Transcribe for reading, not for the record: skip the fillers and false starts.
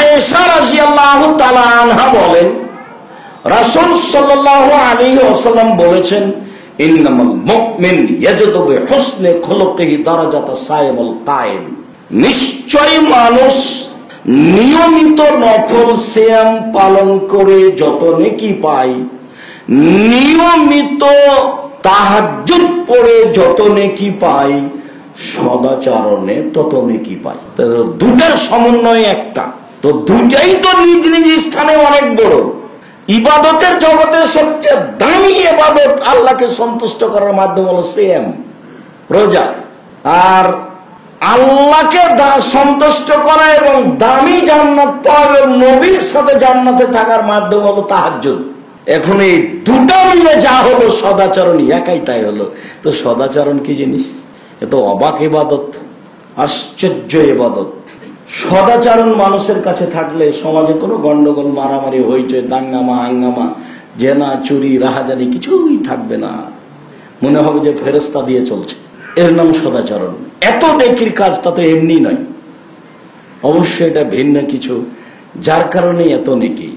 আয়েশা রাদিয়াল্লাহু তাআলা আনহা বলেন, রাসূল সাল্লাল্লাহু আলাইহি ওয়াসাল্লাম বলেছেন, ইন্নামাল মুমিন ইয়াজদু বিহুসনি খুলুকিহি দারাজাতা সাইমুল কায়েম। নিশ্চয় মানুষ নিয়মিত নফল সিয়াম পালন করে যত নেকি পায়, নিয়মিত তাহাজ্জুদ পড়ে যত নেকি পায়, সদাচরণে তত নেকি পায়। দুটার সমন্বয় একটা, তো দুটাই তো নিজ নিজ স্থানে অনেক বড়। ইবাদতের জগতে সবচেয়ে দামি ইবাদত আল্লাহকে সন্তুষ্ট করার মাধ্যম হলো সিয়াম, রোজা। আর আল্লাহকে সন্তুষ্ট করা এবং দামি জান্নাত পাওয়া, নবীর সাথে জান্নাতে থাকার মাধ্যম হলো তাহাজ্জুদ। এখন এই দুটো মিলে যা হলো সদাচরণ, একাই তাই হলো। তো সদাচরণ কি জিনিস? এ তো অবাক ইবাদত, আশ্চর্য ইবাদত। সদাচরণ মানুষের কাছে থাকলে সমাজে কোনো গন্ডগোল, মারামারি, হইচই, দাঙ্গামা হাঙ্গামা, জেনা চুরি রাহাজানি কিছুই থাকবে না। মনে হবে যে ফেরেশতা দিয়ে চলছে। এর নাম সদাচরণ। এত নেকির কাজ তা তো এমনি নয়, অবশ্যই এটা ভিন্ন কিছু, যার কারণে এত নেকি।